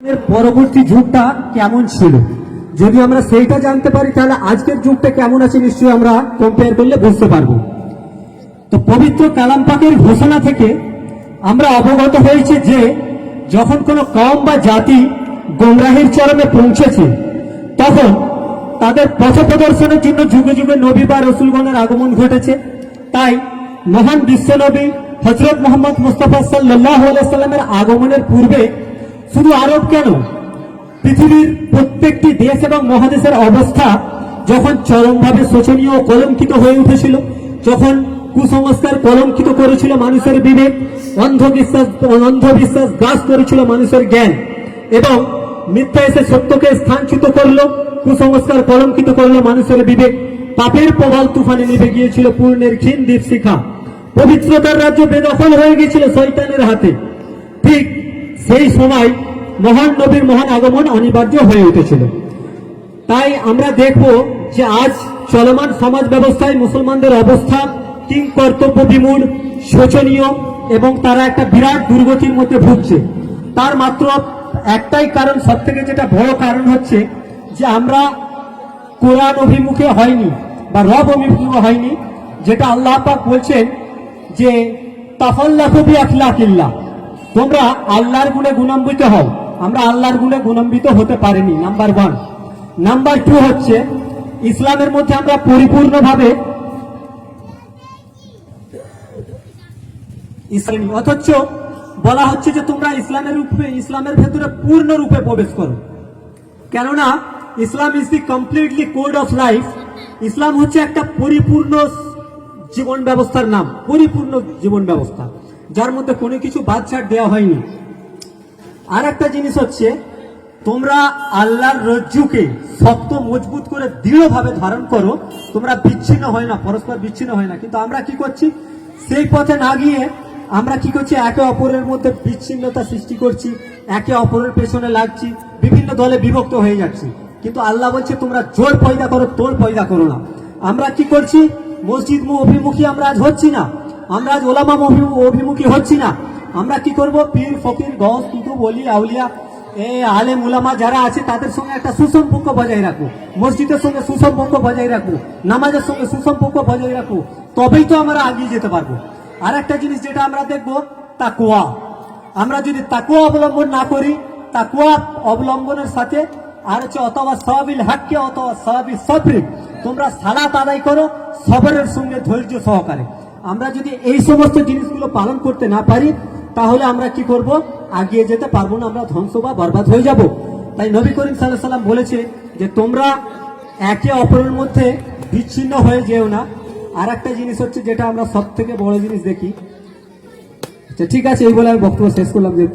এর পরবর্তী যুগটা কেমন ছিল, যদি আমরা সেইটা জানতে পারি তাহলে আজকের যুগটা কেমন আছে নিশ্চয়ই আমরা কম্পেয়ার করলে বুঝতে পারবো। তো পবিত্র কালাম পাকের ঘোষণা থেকে আমরা অবগত হয়েছে যে যখন কোনো কওম বা জাতি গোমরাহির চরমে পৌঁছেছে তখন তাদের পথ প্রদর্শনের জন্য যুগে যুগে নবী বা রসুলগণের আগমন ঘটেছে। তাই মহান বিশ্বনবী হযরত মুহাম্মদ মুস্তাফা সাল্লাল্লাহু আলাইহি সাল্লামের আগমনের পূর্বে শুধু আরব কেন, পৃথিবীর প্রত্যেকটি দেশ এবং মহাদেশের অবস্থা যখন চরমভাবে শোচনীয় ও কলঙ্কিত হয়ে উঠেছিল, যখন কুসংস্কার কলঙ্কিত করেছিল মানুষের বিবেক, অন্ধবিশ্বাস গ্রাস করেছিল মানুষের জ্ঞান, এবং মিথ্যা এসে সত্যকে স্থানচ্যুত করলো, কুসংস্কার কলঙ্কিত করলো মানুষের বিবেক, পাপের প্রবল তুফানে নিভে গিয়েছিল পূর্ণের ক্ষীণ দীপশিখা, পবিত্রতার রাজ্য বেদখল হয়ে গিয়েছিল শয়তানের হাতে। ঠিক সেই সময় মহান নবীর মহান আগমন অনিবার্য হয়ে উঠেছিল। তাই আমরা দেখব যে আজ চলমান সমাজ ব্যবস্থায় মুসলমানদের অবস্থা কিং কর্তব্য বিমূঢ়, শোচনীয়, এবং তারা একটা বিরাট দুর্গতির মধ্যে ভুগছে। তার মাত্র একটাই কারণ, সব থেকে যেটা বড় কারণ হচ্ছে যে আমরা কোরআন অভিমুখে হয়নি বা রব অভিমুখে হয়নি, যেটা আল্লাহ পাক বলছেন যে তাফাল্লাহু বিআখলাকিল্লাহ, তোমরা আল্লাহর গুণে গুণান্বিত হও। আমরা আল্লাহর গুণে গুণান্বিত হতে পারিনি, নাম্বার 1। নাম্বার 2 হচ্ছে ইসলামের মধ্যে আমরা পরিপূর্ণভাবে ইসলামী, অথচ বলা হচ্ছে যে তোমরা ইসলামের ভেতরে পূর্ণরূপে প্রবেশ করো। কেননা Islam is the completely code of life. Islam হচ্ছে একটা পরিপূর্ণ জীবন ব্যবস্থার নাম, পরিপূর্ণ জীবন ব্যবস্থা, যার মধ্যে কোনো কিছু বাদছাড় দেওয়া হয়নি। আর একটা জিনিস হচ্ছে তোমরা আল্লাহর রজ্জুকে শক্ত মজবুত করে দৃঢ়ভাবে ধারণ করো, তোমরা বিচ্ছিন্ন হয় না, পরস্পর বিচ্ছিন্ন হয় না। কিন্তু আমরা কি করছি, সেই পথে না গিয়ে আমরা কি করছি, একে অপরের মধ্যে বিচ্ছিন্নতা সৃষ্টি করছি, একে অপরের পেছনে লাগছি, বিভিন্ন দলে বিভক্ত হয়ে যাচ্ছি। কিন্তু আল্লাহ বলছে তোমরা জোর পয়দা করো, তোড় পয়দা করো না। আমরা কি করছি, মসজিদ অভিমুখী আমরা আজ হচ্ছি না, আমরা আজ ওলামা অভিমুখী হচ্ছি না। আমরা কি করব, পীর ফকির গস কুতুব ওলি আউলিয়া আলেম উলামা যারা আছে তাদের সঙ্গে একটা সুসম্পর্ক বজায় রাখবো, মসজিদের সঙ্গে সুসম্পর্ক বজায় রাখবো, নামাজের সঙ্গে সুসম্পর্ক বজায় রাখবো, তবেই তো আমরা এগিয়ে যেতে পারবো। আর একটা জিনিস যেটা আমরা দেখবো, তাকওয়া। আমরা যদি তাকওয়া অবলম্বন না করি, তাকওয়া অবলম্বনের সাথে আর হচ্ছে অথবা সাওয়াবিল হাক্কে অথবা সাওয়াবিল সবরি, তোমরা সালাত আদায় করো সবরের সঙ্গে, ধৈর্য সহকারে। আমরা যদি এই সমস্ত জিনিসগুলো পালন করতে না পারি তাহলে আমরা কি করব, এগিয়ে যেতে পারবো না, আমরা ধ্বংস বা বরবাদ হয়ে যাব। তাই নবী করিম সাল্লাল্লাহু আলাইহি সাল্লাম বলেছে যে তোমরা একে অপরের মধ্যে বিচ্ছিন্ন হয়ে যেও না। আর একটা জিনিস হচ্ছে যেটা আমরা সব থেকে বড় জিনিস দেখি, ঠিক আছে, এই বলে আমি বক্তব্য শেষ করলাম যে